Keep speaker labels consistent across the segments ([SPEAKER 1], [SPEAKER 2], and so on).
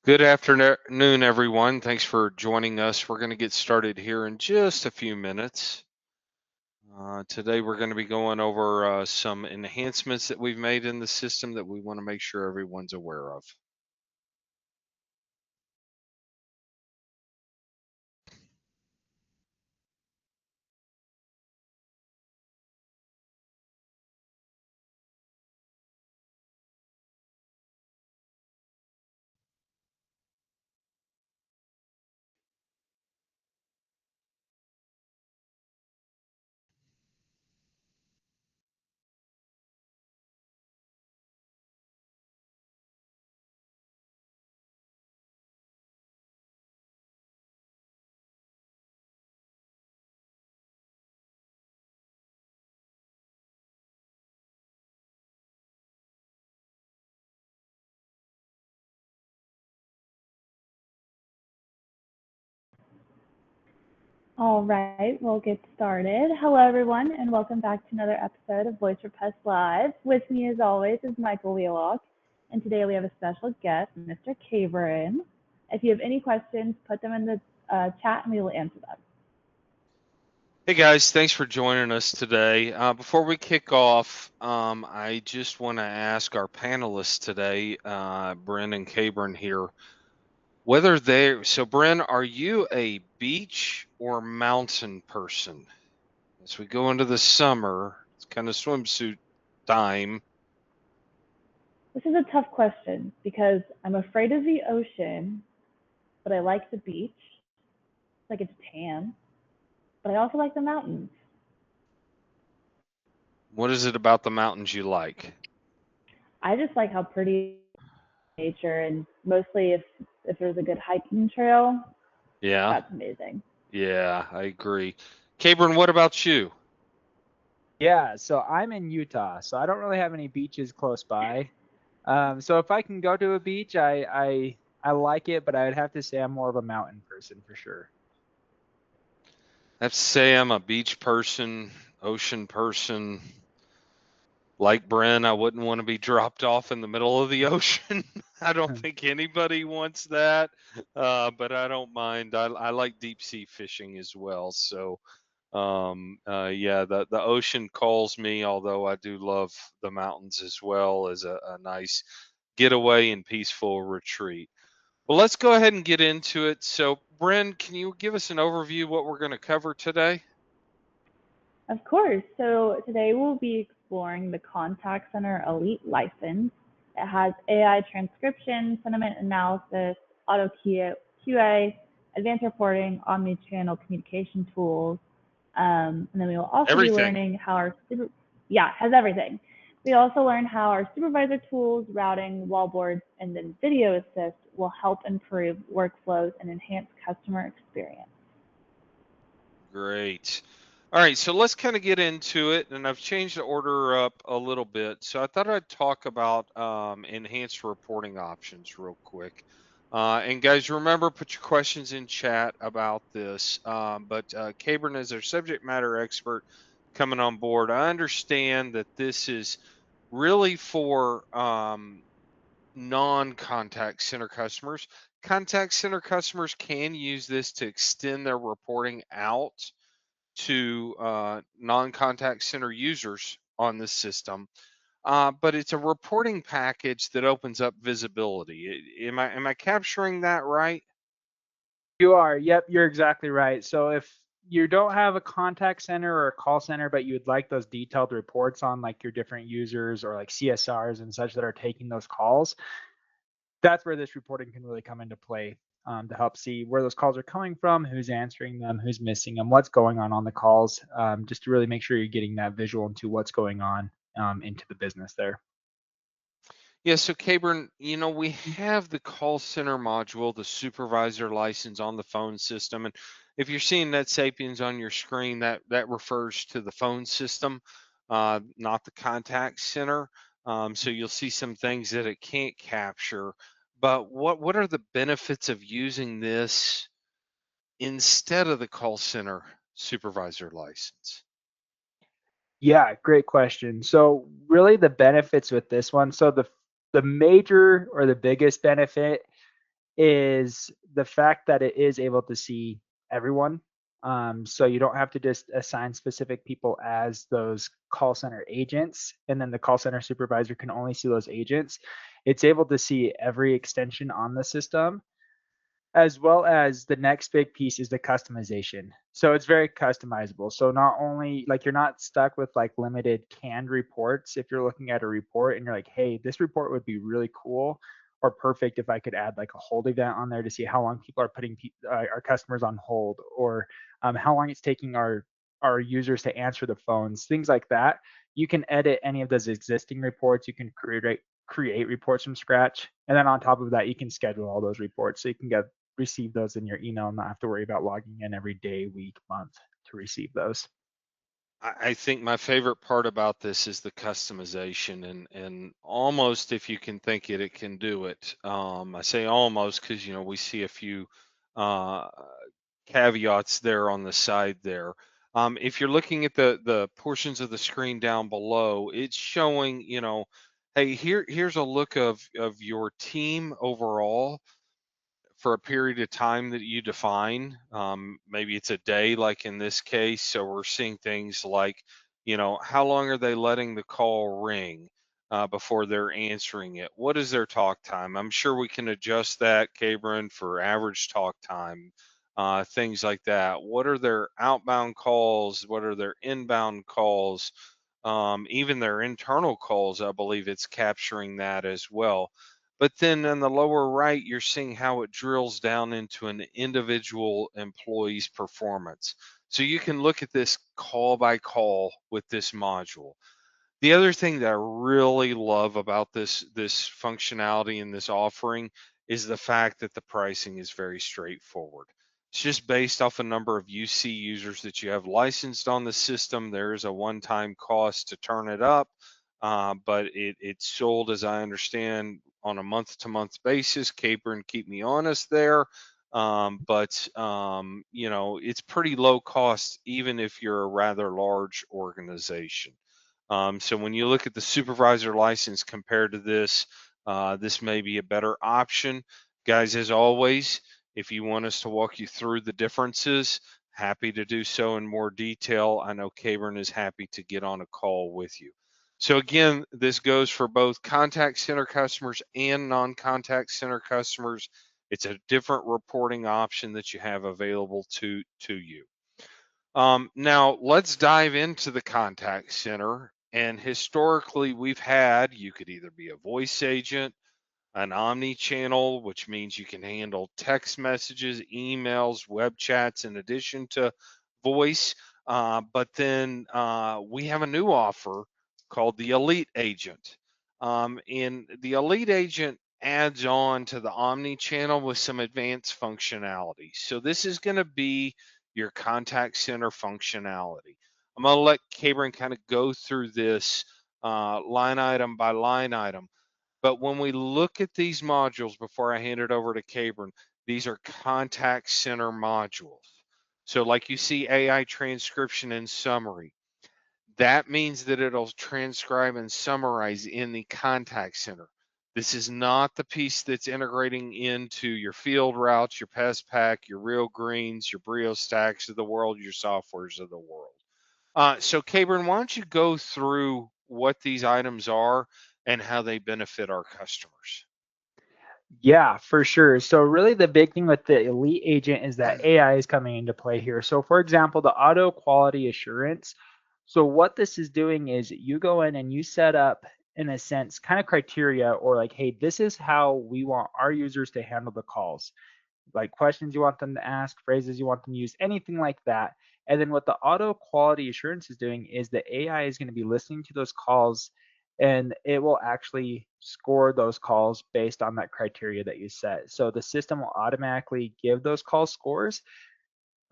[SPEAKER 1] Good afternoon, everyone. Thanks for joining us. We're going to get started here in just a few minutes. Today, we're going to be going over some enhancements that we've made in the system that we want to make sure everyone's aware of.
[SPEAKER 2] All right, we'll get started. Hello, everyone, and welcome back to another episode of Voice for Pest Live. With me, as always, is Michael Wheelock, and today we have a special guest, Mr. Cameron. If you have any questions, put them in the chat and we will answer them.
[SPEAKER 1] Hey, guys, thanks for joining us today. Before we kick off, I just want to ask our panelists today, Bryn and Cabron here, whether so Bryn, are you a beach or mountain person? As we go into the summer, it's kind of swimsuit time.
[SPEAKER 2] This is a tough question because I'm afraid of the ocean, but I like the beach. Like it's tan, but I also like the mountains.
[SPEAKER 1] What is it about the mountains you like?
[SPEAKER 2] I just like how pretty nature, and mostly if there's a good hiking trail,
[SPEAKER 1] Yeah,
[SPEAKER 2] that's amazing.
[SPEAKER 1] yeah, I agree. Cabron, what about you?
[SPEAKER 3] Yeah, so I'm in Utah, so I don't really have any beaches close by. So if I can go to a beach, I like it, but I would have to say I'm more of a mountain person for sure.
[SPEAKER 1] I have to say I'm a beach person, ocean person. Like Bryn, I wouldn't want to be dropped off in the middle of the ocean. I don't think anybody wants that, but I don't mind. I like deep sea fishing as well. So, yeah, the ocean calls me, although I do love the mountains as well as a nice getaway and peaceful retreat. Well, let's go ahead and get into it. So, Bryn, can you give us an overview of what we're going to cover today?
[SPEAKER 2] Of course. So today we'll be exploring the Contact Center Elite license. It has AI transcription, sentiment analysis, auto QA, advanced reporting, omni-channel communication tools, and then we will also be
[SPEAKER 1] Everything.
[SPEAKER 2] learning how it has everything. We also learn how our supervisor tools, routing, wallboards, and then video assist will help improve workflows and enhance customer experience.
[SPEAKER 1] Great. All right, so let's kind of get into it, and I've changed the order up a little bit. So I thought I'd talk about enhanced reporting options real quick. And guys, remember, put your questions in chat about this. But Cabron is our subject matter expert coming on board. I understand that this is really for non-contact center customers. Contact center customers can use this to extend their reporting out to non-contact center users on the system. But it's a reporting package that opens up visibility. Am I capturing that right?
[SPEAKER 3] You are, yep, you're exactly right. So if you don't have a contact center or a call center, but you'd like those detailed reports on like your different users or like CSRs and such that are taking those calls, that's where this reporting can really come into play to help see where those calls are coming from, who's answering them, who's missing them, what's going on the calls, just to really make sure you're getting that visual into what's going on into the business there.
[SPEAKER 1] Yeah, so Cabron, we have the call center module, the supervisor license on the phone system. And if you're seeing NetSapiens on your screen, that refers to the phone system, not the contact center. So you'll see some things that it can't capture. But what are the benefits of using this instead of the call center supervisor license?
[SPEAKER 3] Yeah, great question. So really the benefits with this one, so the major or the biggest benefit is the fact that it is able to see everyone. So you don't have to just assign specific people as those call center agents, and then the call center supervisor can only see those agents. It's able to see every extension on the system, as well as the next big piece is the customization. So it's very customizable. So not only like you're not stuck with like limited canned reports. If you're looking at a report and you're like, hey, this report would be really cool or perfect if I could add like a hold event on there to see how long people are putting our customers on hold, or how long it's taking our users to answer the phones, things like that. You can edit any of those existing reports. You can create reports from scratch, and then on top of that, you can schedule all those reports so you can receive those in your email and not have to worry about logging in every day, week, month to receive those.
[SPEAKER 1] I think my favorite part about this is the customization, and almost if you can think it, it can do it. I say almost because we see a few uh, caveats there on the side there. If you're looking at the portions of the screen down below, it's showing, hey, here's a look of your team overall for a period of time that you define. Maybe it's a day, like in this case. So we're seeing things like, how long are they letting the call ring before they're answering it? What is their talk time? I'm sure we can adjust that, Cabron, for average talk time, things like that. What are their outbound calls? What are their inbound calls? Even their internal calls, I believe it's capturing that as well. But then in the lower right, you're seeing how it drills down into an individual employee's performance. So you can look at this call by call with this module. The other thing that I really love about this functionality and this offering is the fact that the pricing is very straightforward. It's just based off a number of UC users that you have licensed on the system. There is a one-time cost to turn it up, but it's sold, as I understand, on a month-to-month basis. Caper and keep me honest there. But it's pretty low cost, even if you're a rather large organization. So when you look at the supervisor license compared to this, this may be a better option. Guys, as always, if you want us to walk you through the differences, happy to do so in more detail. I know Cabron is happy to get on a call with you. So again, this goes for both contact center customers and non-contact center customers. It's a different reporting option that you have available to you. Now let's dive into the contact center. And historically, we've had, you could either be a voice agent, an omni-channel, which means you can handle text messages, emails, web chats, in addition to voice. But then we have a new offer called the Elite Agent. And the Elite Agent adds on to the omni-channel with some advanced functionality. So this is going to be your contact center functionality. I'm going to let Cabron kind of go through this line item by line item. But when we look at these modules, before I hand it over to Cabron, these are contact center modules. So like you see AI transcription and summary, that means that it'll transcribe and summarize in the contact center. This is not the piece that's integrating into your field routes, your PestPack, your Real Greens, your Brio Stacks of the world, your softwares of the world. So Cabron, why don't you go through what these items are and how they benefit our customers?
[SPEAKER 3] Yeah, for sure. So really the big thing with the Elite Agent is that AI is coming into play here. So for example, the auto quality assurance. So what this is doing is you go in and you set up, in a sense, kind of criteria, or like, hey, this is how we want our users to handle the calls. Like questions you want them to ask, phrases you want them to use, anything like that. And then what the auto quality assurance is doing is the AI is going to be listening to those calls, and it will actually score those calls based on that criteria that you set. So the system will automatically give those call scores.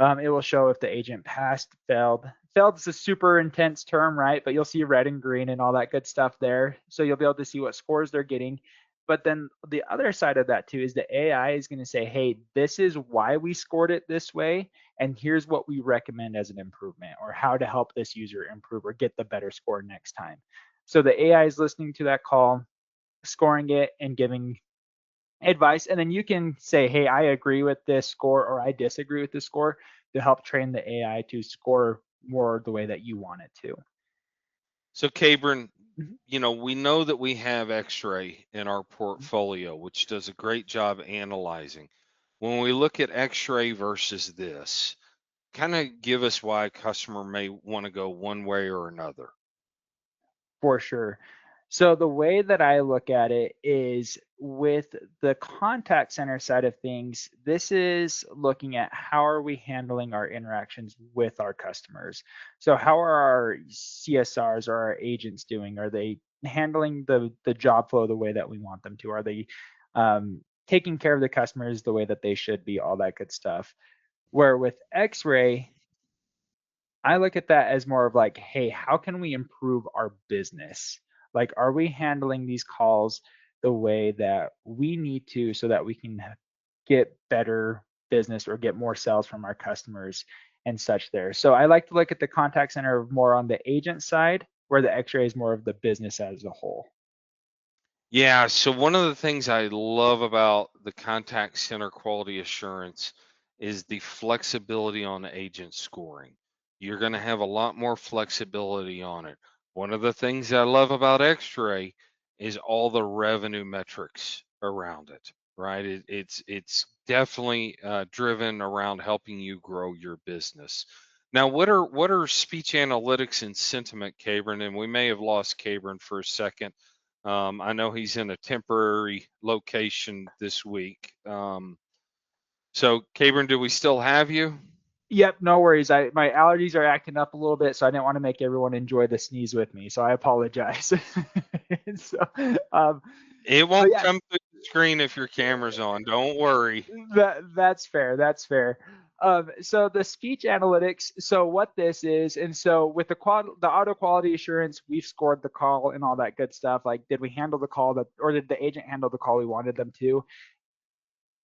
[SPEAKER 3] It will show if the agent passed, failed. Failed is a super intense term, right? But you'll see red and green and all that good stuff there. So you'll be able to see what scores they're getting. But then the other side of that too is the AI is going to say, hey, this is why we scored it this way, and here's what we recommend as an improvement, or how to help this user improve or get the better score next time. So the AI is listening to that call, scoring it, and giving advice, and then you can say, hey, I agree with this score or I disagree with this score to help train the AI to score more the way that you want it to.
[SPEAKER 1] So, Cabron,
[SPEAKER 3] Mhm.
[SPEAKER 1] we know that we have X-Ray in our portfolio, which does a great job analyzing. When we look at X-Ray versus this, kind of give us why a customer may want to go one way or another.
[SPEAKER 3] For sure. So the way that I look at it is with the contact center side of things, this is looking at how are we handling our interactions with our customers. So how are our CSRs or our agents doing? Are they handling the job flow the way that we want them to? Are they taking care of the customers the way that they should be? All that good stuff. Where with X-Ray, I look at that as more of like, hey, how can we improve our business? Like, are we handling these calls the way that we need to so that we can get better business or get more sales from our customers and such there? So I like to look at the contact center more on the agent side, where the X-ray is more of the business as a whole.
[SPEAKER 1] Yeah, so one of the things I love about the contact center quality assurance is the flexibility on the agent scoring. You're going to have a lot more flexibility on it. One of the things I love about X-Ray is all the revenue metrics around it, right? It's definitely driven around helping you grow your business. Now, what are speech analytics and sentiment, Cabron? And we may have lost Cabron for a second. I know he's in a temporary location this week. So, Cabron, do we still have you?
[SPEAKER 3] Yep, no worries. My allergies are acting up a little bit, so I didn't want to make everyone enjoy the sneeze with me. So I apologize. so, um,
[SPEAKER 1] It
[SPEAKER 3] but
[SPEAKER 1] won't
[SPEAKER 3] yeah,
[SPEAKER 1] come through the screen if your camera's on. Don't worry.
[SPEAKER 3] that's fair. That's fair. So the speech analytics. So what this is, and so with the auto quality assurance, we've scored the call and all that good stuff. Like, did we handle the call or did the agent handle the call we wanted them to?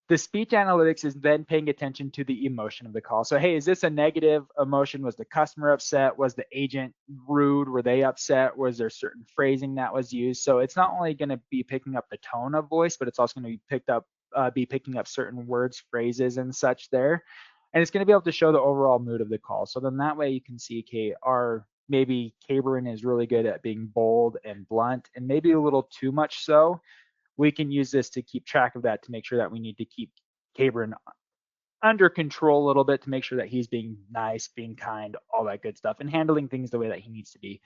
[SPEAKER 3] The speech analytics is then paying attention to the emotion of the call. So, hey, is this a negative emotion? Was the customer upset? Was the agent rude? Were they upset? Was there certain phrasing that was used? So it's not only going to be picking up the tone of voice, but it's also going to be picking up certain words, phrases, and such there. And it's going to be able to show the overall mood of the call. So then that way you can see, okay, maybe Cabron is really good at being bold and blunt, and maybe a little too much so. We can use this to keep track of that to make sure that we need to keep Cabron under control a little bit to make sure that he's being nice, being kind, all that good stuff, and handling things the way that he needs to be.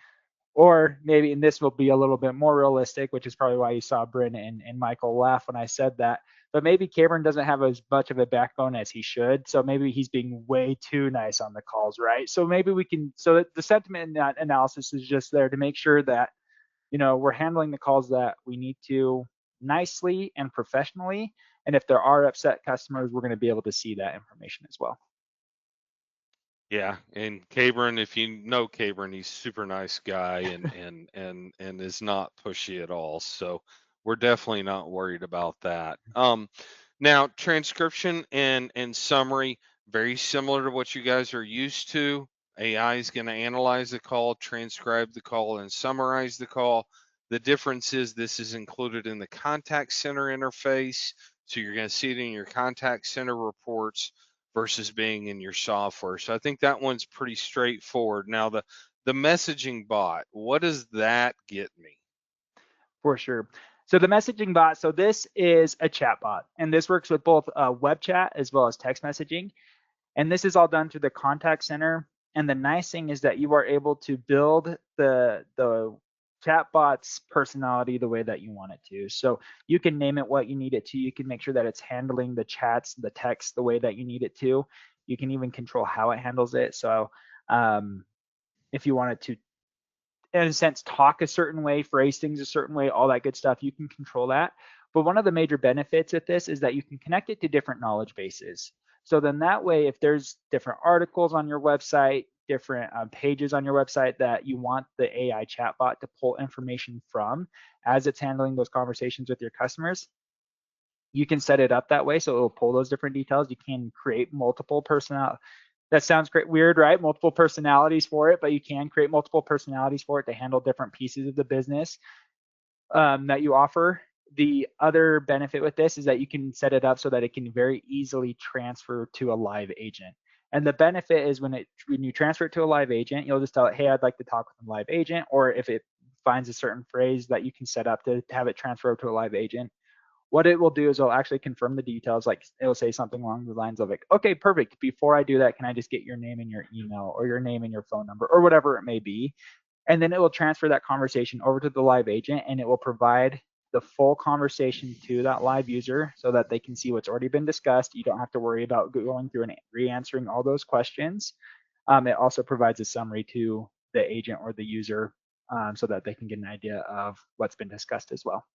[SPEAKER 3] Or maybe, and this will be a little bit more realistic, which is probably why you saw Bryn and Michael laugh when I said that. But maybe Cabron doesn't have as much of a backbone as he should. So maybe he's being way too nice on the calls, right? So maybe so the sentiment analysis is just there to make sure that, we're handling the calls that we need to nicely and professionally. And if there are upset customers, we're going to be able to see that information as well.
[SPEAKER 1] Yeah, and Cabron, if you know Cabron, he's a super nice guy and is not pushy at all. So we're definitely not worried about that. Now transcription and summary, very similar to what you guys are used to. AI is going to analyze the call, transcribe the call, and summarize the call. The difference is this is included in the contact center interface, so you're going to see it in your contact center reports versus being in your software. So I think that one's pretty straightforward. Now the messaging bot, what does that get me?
[SPEAKER 3] For sure. So the messaging bot, so this is a chat bot, and this works with both web chat as well as text messaging. And this is all done through the contact center. And the nice thing is that you are able to build the chatbot's personality the way that you want it to. So you can name it what you need it to. You can make sure that it's handling the chats, the text the way that you need it to. You can even control how it handles it. So if you want it to, in a sense, talk a certain way, phrase things a certain way, all that good stuff, you can control that. But one of the major benefits of this is that you can connect it to different knowledge bases. So then that way, if there's different articles on your website, different pages on your website that you want the AI chatbot to pull information from as it's handling those conversations with your customers, you can set it up that way so it'll pull those different details. You can create multiple personal. That sounds great, weird, right? Multiple personalities for it, but you can create multiple personalities for it to handle different pieces of the business that you offer. the other benefit with this is that you can set it up so that it can very easily transfer to a live agent. And the benefit is when you transfer it to a live agent, you'll just tell it, hey, I'd like to talk with a live agent. Or if it finds a certain phrase that you can set up to have it transfer to a live agent, what it will do is it'll actually confirm the details. Like it'll say something along the lines of like, okay, perfect. Before I do that, can I just get your name and your email, or your name and your phone number, or whatever it may be? And then it will transfer that conversation over to the live agent, and it will provide the full conversation to that live user so that they can see what's already been discussed. You don't have to worry about going through and re-answering all those questions. It also provides a summary to the agent or the user so that they can get an idea of what's been discussed as well.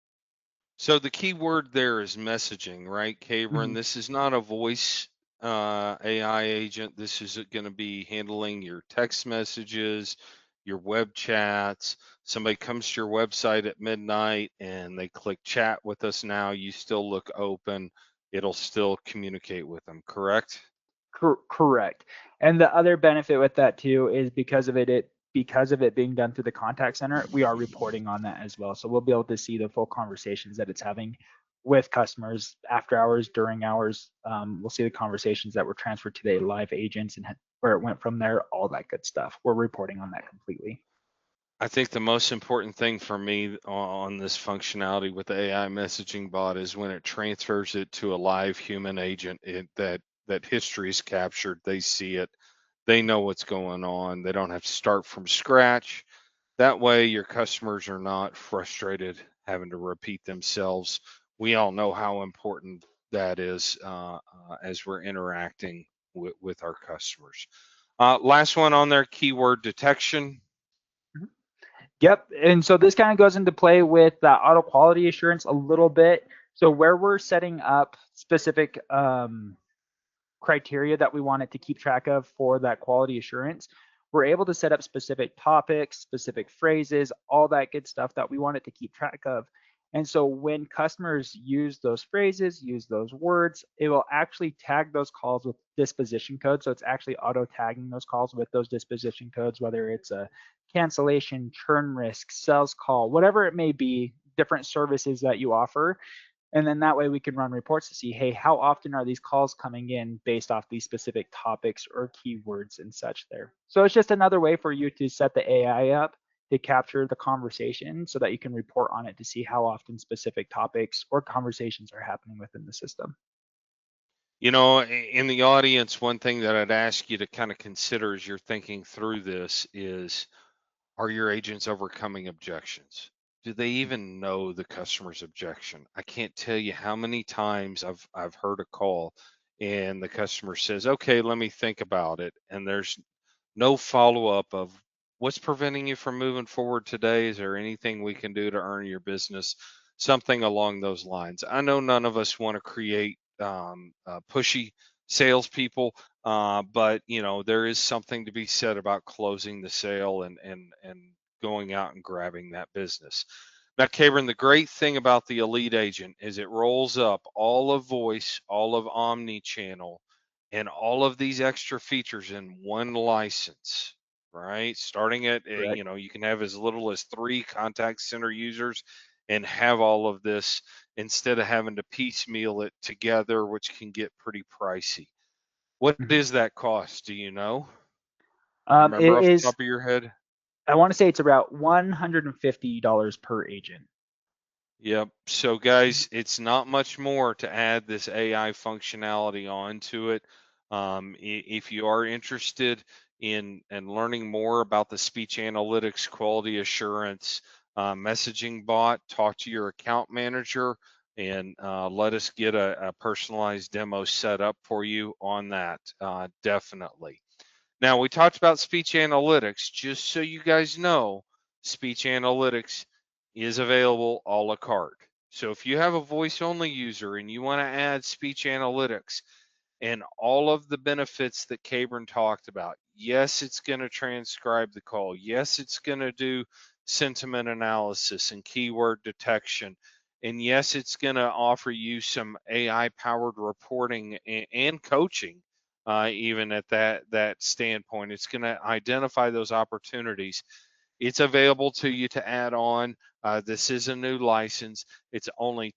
[SPEAKER 1] So the key word there is messaging, right, Cabron?
[SPEAKER 3] Mhm.
[SPEAKER 1] This is not a voice AI agent. This is going to be handling your text messages, your web chats. Somebody comes to your website at midnight and they click chat with us now. You still look open. It'll still communicate with them, correct?
[SPEAKER 3] Correct. And the other benefit with that too is because of it being done through the contact center, we are reporting on that as well. So we'll be able to see the full conversations that it's having with customers after hours, during hours. We'll see the conversations that were transferred to the live agents and where it went from there, all that good stuff. We're reporting on that completely.
[SPEAKER 1] I think the most important thing for me on this functionality with the AI messaging bot is when it transfers it to a live human agent, that history is captured. They see it. They know what's going on. They don't have to start from scratch. That way, your customers are not frustrated having to repeat themselves. We all know how important that is as we're interacting with our customers. Last one on there, keyword detection.
[SPEAKER 3] Yep. And so this kind of goes into play with auto quality assurance a little bit. So where we're setting up specific criteria that we want it to keep track of for that quality assurance, we're able to set up specific topics, specific phrases, all that good stuff that we want it to keep track of. And so when customers use those phrases, use those words, it will actually tag those calls with disposition codes. So it's actually auto tagging those calls with those disposition codes, whether it's a cancellation, churn risk, sales call, whatever it may be, different services that you offer. And then that way we can run reports to see, hey, how often are these calls coming in based off these specific topics or keywords and such there. So it's just another way for you to set the AI up to capture the conversation so that you can report on it to see how often specific topics or conversations are happening within the system.
[SPEAKER 1] You know, in the audience, one thing that I'd ask you to kind of consider as you're thinking through this is, are your agents overcoming objections? Do they even know the customer's objection? I can't tell you how many times I've heard a call and the customer says, "Okay, let me think about it." And there's no follow-up of what's preventing you from moving forward today? Is there anything we can do to earn your business? Something along those lines. I know none of us want to create pushy salespeople, but you know there is something to be said about closing the sale and going out and grabbing that business. Now, Cabron, the great thing about the Elite Agent is it rolls up all of voice, all of omni-channel, and all of these extra features in one license, right? Starting at,
[SPEAKER 3] Correct.
[SPEAKER 1] you know, you can have as little as 3 contact center users and have all of this instead of having to piecemeal it together, which can get pretty pricey. What
[SPEAKER 3] Mhm.
[SPEAKER 1] is that cost? Do you know?
[SPEAKER 3] It
[SPEAKER 1] Remember off the
[SPEAKER 3] is,
[SPEAKER 1] top of your head?
[SPEAKER 3] I want to say it's about $150 per agent.
[SPEAKER 1] Yep. So guys, it's not much more to add this AI functionality onto it. If you are interested in learning more about the speech analytics, quality assurance, messaging bot, talk to your account manager and let us get a personalized demo set up for you on that. Definitely. Now, we talked about speech analytics. Just so you guys know, speech analytics is available a la carte. So if you have a voice only user and you want to add speech analytics and all of the benefits that Cabron talked about, yes, it's going to transcribe the call. Yes, it's going to do sentiment analysis and keyword detection. And yes, it's going to offer you some AI powered reporting and coaching. Even at that standpoint, it's going to identify those opportunities. It's available to you to add on. This is a new license. It's only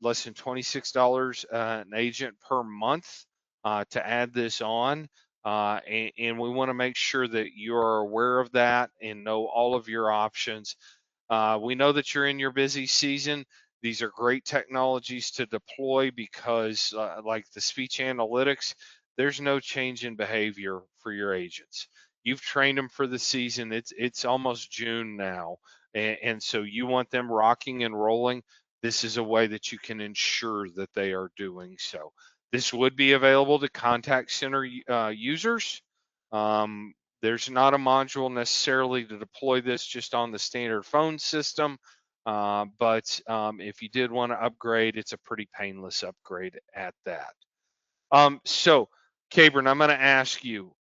[SPEAKER 1] less than $26 an agent per month to add this on. And we want to make sure that you are aware of that and know all of your options. We know that you're in your busy season. These are great technologies to deploy because, like the speech analytics, there's no change in behavior for your agents. You've trained them for the season. It's almost June now, and so you want them rocking and rolling. This is a way that you can ensure that they are doing so. This would be available to contact center users. There's not a module necessarily to deploy this just on the standard phone system, but if you did want to upgrade, it's a pretty painless upgrade at that. So, Cabron, I'm going to ask you,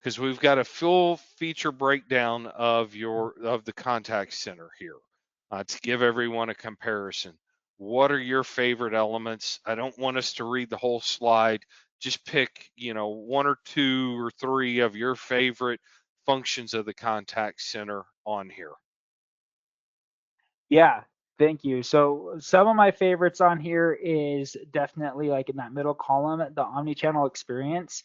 [SPEAKER 1] because we've got a full feature breakdown of the contact center here to give everyone a comparison. What are your favorite elements? I don't want us to read the whole slide. Just pick, one or two or three of your favorite functions of the contact center on here.
[SPEAKER 3] Yeah, thank you. So some of my favorites on here is definitely like in that middle column, the omni-channel experience.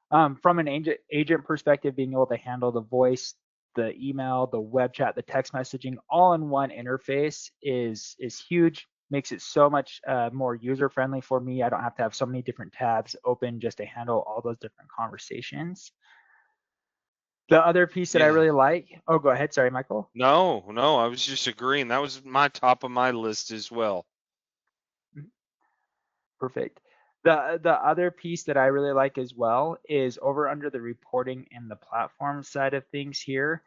[SPEAKER 3] From an agent perspective, being able to handle the voice, the email, the web chat, the text messaging, all in one interface is huge. Makes it so much more user friendly for me. I don't have to have so many different tabs open just to handle all those different conversations. The other piece that I really like. Oh, go ahead. Sorry, Michael.
[SPEAKER 1] No, I was just agreeing. That was my top of my list as well.
[SPEAKER 3] Perfect. The other piece that I really like as well is over under the reporting and the platform side of things here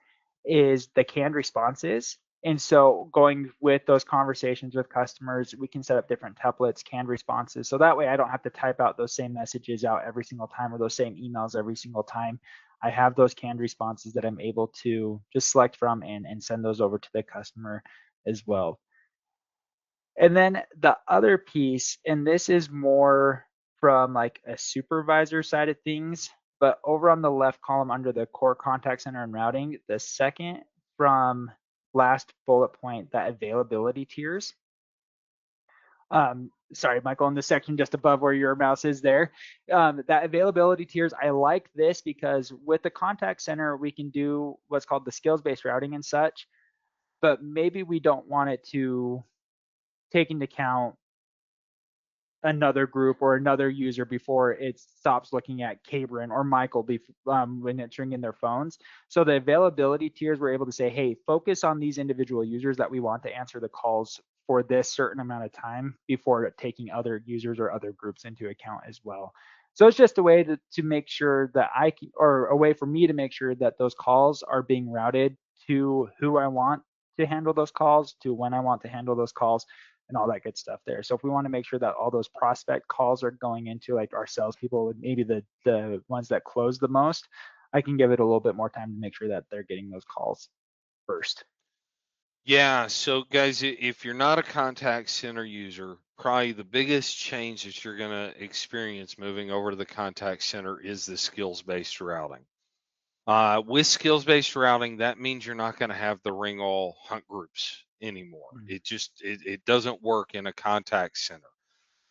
[SPEAKER 3] is the canned responses. And so going with those conversations with customers, we can set up different templates, canned responses. So that way I don't have to type out those same messages out every single time or those same emails every single time. I have those canned responses that I'm able to just select from and send those over to the customer as well. And then the other piece, and this is more from like a supervisor side of things, but over on the left column under the core contact center and routing, the second from last bullet point, that availability tiers. Sorry, Michael, in the section just above where your mouse is there, that availability tiers, I like this because with the contact center, we can do what's called the skills-based routing and such, but maybe we don't want it to take into account another group or another user before it stops looking at Cabron or Michael when entering in their phones. So the availability tiers, we're able to say, hey, focus on these individual users that we want to answer the calls for this certain amount of time before taking other users or other groups into account as well. So it's just a way to make sure that or a way for me to make sure that those calls are being routed to who I want to handle those calls, to when I want to handle those calls, and all that good stuff there. So if we want to make sure that all those prospect calls are going into like our salespeople, maybe the ones that close the most, I can give it a little bit more time to make sure that they're getting those calls first.
[SPEAKER 1] Yeah, so guys, if you're not a contact center user, probably the biggest change that you're going to experience moving over to the contact center is the skills-based routing. With skills-based routing, that means you're not going to have the ring all hunt groups anymore. It doesn't work in a contact center.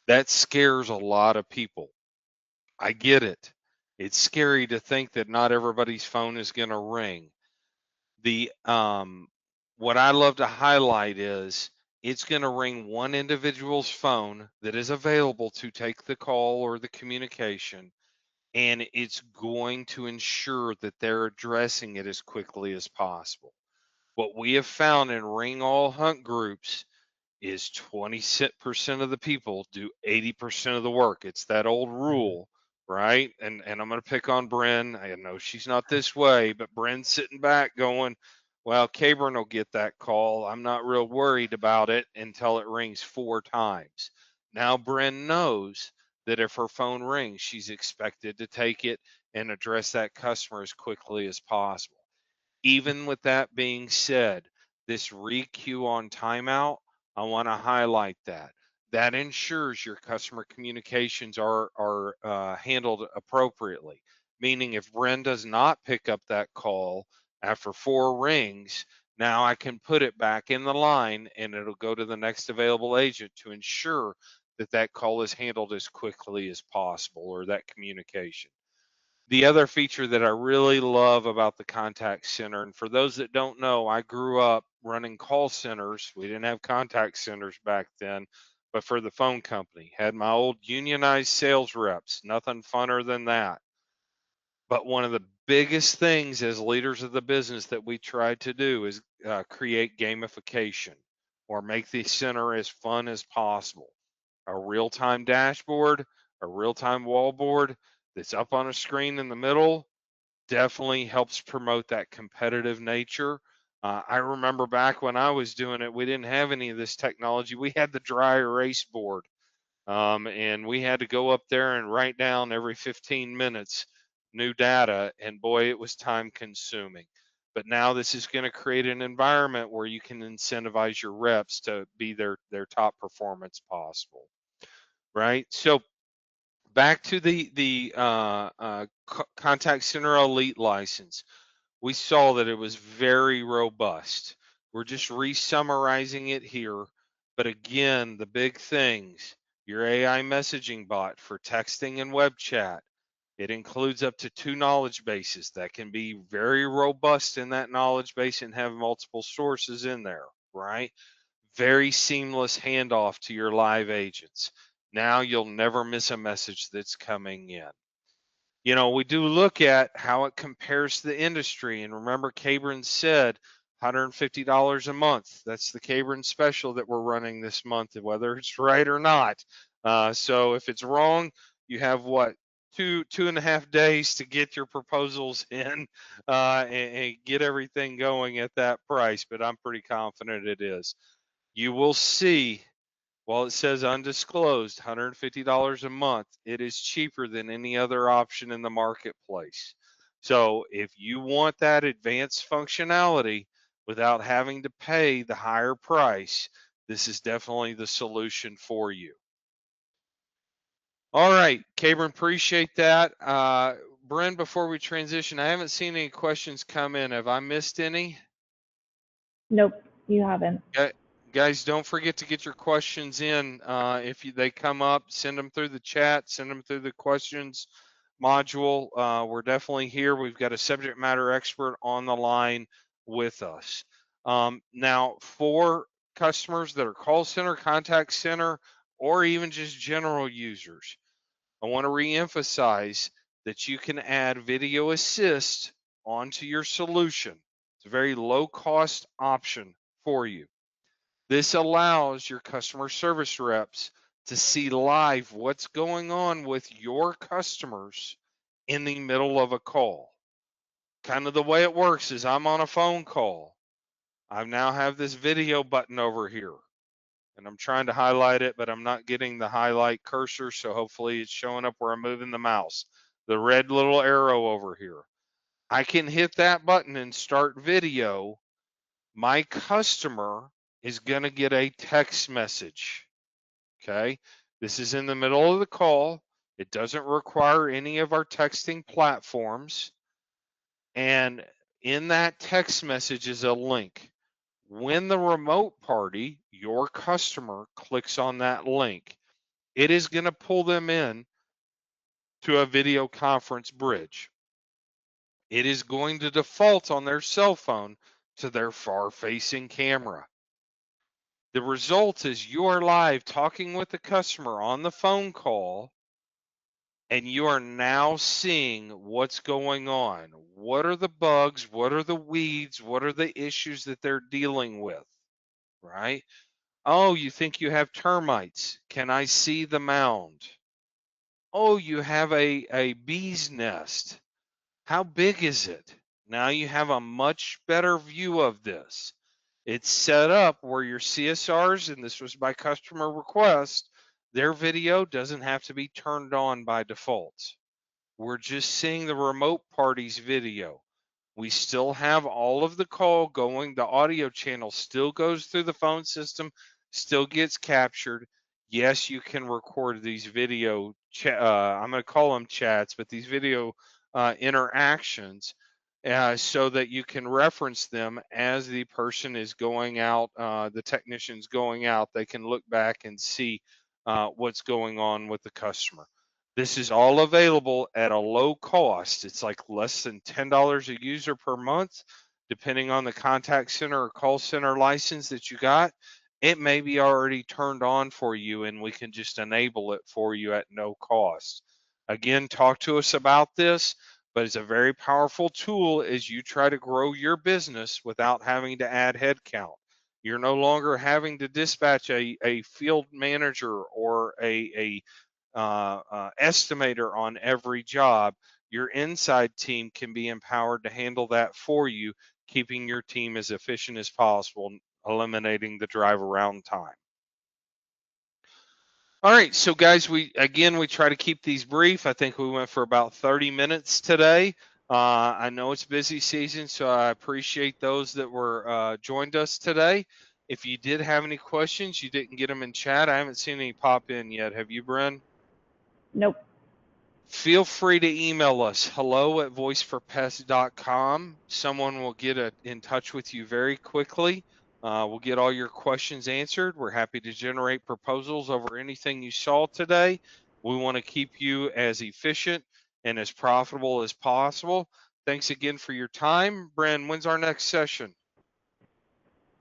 [SPEAKER 1] That scares a lot of people. I get it. It's scary to think that not everybody's phone is going to ring. The what I love to highlight is it's going to ring one individual's phone that is available to take the call or the communication, and it's going to ensure that they're addressing it as quickly as possible. What we have found in ring all hunt groups is 20% of the people do 80% of the work. It's that old rule, right? And I'm going to pick on Bren. I know she's not this way, but Bren's sitting back going, well, Cabron will get that call. I'm not real worried about it until it rings 4 times. Now Bren knows that if her phone rings, she's expected to take it and address that customer as quickly as possible. Even with that being said, this requeue on timeout, I want to highlight that. That ensures your customer communications are handled appropriately. Meaning if Bren does not pick up that call after 4 rings, Now I can put it back in the line and it'll go to the next available agent to ensure that that call is handled as quickly as possible, or that communication. The other feature that I really love about the contact center, and for those that don't know, I grew up running call centers. We didn't have contact centers back then, but for the phone company, had my old unionized sales reps, nothing funner than that. But one of the biggest things as leaders of the business that we tried to do is create gamification, or make the center as fun as possible. A real-time dashboard, a real-time wallboard that's up on a screen in the middle definitely helps promote that competitive nature. I remember back when I was doing it, we didn't have any of this technology. We had the dry erase board, and we had to go up there and write down every 15 minutes new data, and boy, it was time consuming. But now this is going to create an environment where you can incentivize your reps to be their top performance possible, right? So back to the contact center elite license, we saw that it was very robust. We're just re-summarizing it here, but again, the big things: your AI messaging bot for texting and web chat. It includes up to 2 knowledge bases that can be very robust in that knowledge base and have multiple sources in there, right? Very seamless handoff to your live agents. Now you'll never miss a message that's coming in. You know, we do look at how it compares to the industry. And remember, Cabron said $150 a month. That's the Cabron special that we're running this month, whether it's right or not. So if it's wrong, you have what, 2.5 days to get your proposals in, and get everything going at that price. But I'm pretty confident it is. You will see, while it says undisclosed, $150 a month, it is cheaper than any other option in the marketplace. So if you want that advanced functionality without having to pay the higher price, this is definitely the solution for you. All right, Cabron, appreciate that. Bren, before we transition, I haven't seen any questions come in. Have I missed any?
[SPEAKER 2] Nope, you haven't.
[SPEAKER 1] Guys, don't forget to get your questions in. If they come up, send them through the chat, send them through the questions module. We're definitely here. We've got a subject matter expert on the line with us. Now, for customers that are call center, contact center, or even just general users, I want to reemphasize that you can add Video Assist onto your solution. It's a very low cost option for you. This allows your customer service reps to see live what's going on with your customers in the middle of a call. Kind of the way it works is I'm on a phone call. I now have this video button over here, and I'm trying to highlight it, but I'm not getting the highlight cursor, so hopefully it's showing up where I'm moving the mouse. The red little arrow over here. I can hit that button and start video. My customer is going to get a text message. Okay. This is in the middle of the call. It doesn't require any of our texting platforms. And in that text message is a link. When the remote party, your customer, clicks on that link, it is going to pull them in to a video conference bridge. It is going to default on their cell phone to their far-facing camera. The result is you are live talking with the customer on the phone call, and you are now seeing what's going on. What are the bugs? What are the weeds? What are the issues that they're dealing with, right? Oh, you think you have termites. Can I see the mound? Oh, you have a bee's nest. How big is it? Now you have a much better view of this. It's set up where your CSRs, and this was by customer request, their video doesn't have to be turned on by default. We're just seeing the remote party's video. We still have all of the call going. The audio channel still goes through the phone system, still gets captured. Yes, you can record these video, I'm going to call them chats, but these video interactions. so that you can reference them as the person is going out, the technician's going out. They can look back and see what's going on with the customer. This is all available at a low cost. It's like less than $10 a user per month, depending on the contact center or call center license that you got. It may be already turned on for you, and we can just enable it for you at no cost. Again, talk to us about this, but it's a very powerful tool as you try to grow your business without having to add headcount. You're no longer having to dispatch a field manager or a estimator on every job. Your inside team can be empowered to handle that for you, keeping your team as efficient as possible, eliminating the drive around time. All right, so guys, we try to keep these brief. I think we went for about 30 minutes today. I know it's busy season, so I appreciate those that were joined us today. If you did have any questions, you didn't get them in chat. I haven't seen any pop in yet. Have you, Bren?
[SPEAKER 2] Nope.
[SPEAKER 1] Feel free to email us, hello@voiceforpest.com. Someone will get in touch with you very quickly. We'll get all your questions answered. We're happy to generate proposals over anything you saw today. We want to keep you as efficient and as profitable as possible. Thanks again for your time. Bren, when's our next session?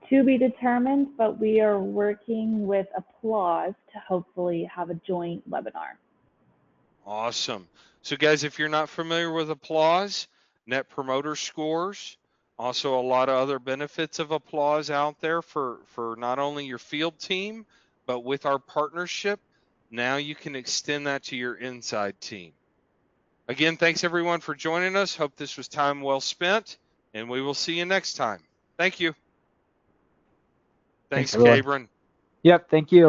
[SPEAKER 2] To be determined, but we are working with Applause to hopefully have a joint webinar.
[SPEAKER 1] Awesome. So guys, if you're not familiar with Applause, Net Promoter Scores, also a lot of other benefits of Applause out there for not only your field team, but with our partnership, now you can extend that to your inside team. Again, thanks everyone for joining us. Hope this was time well spent, and we will see you next time. Thank you. Thanks, Cabron.
[SPEAKER 3] Yep, thank you.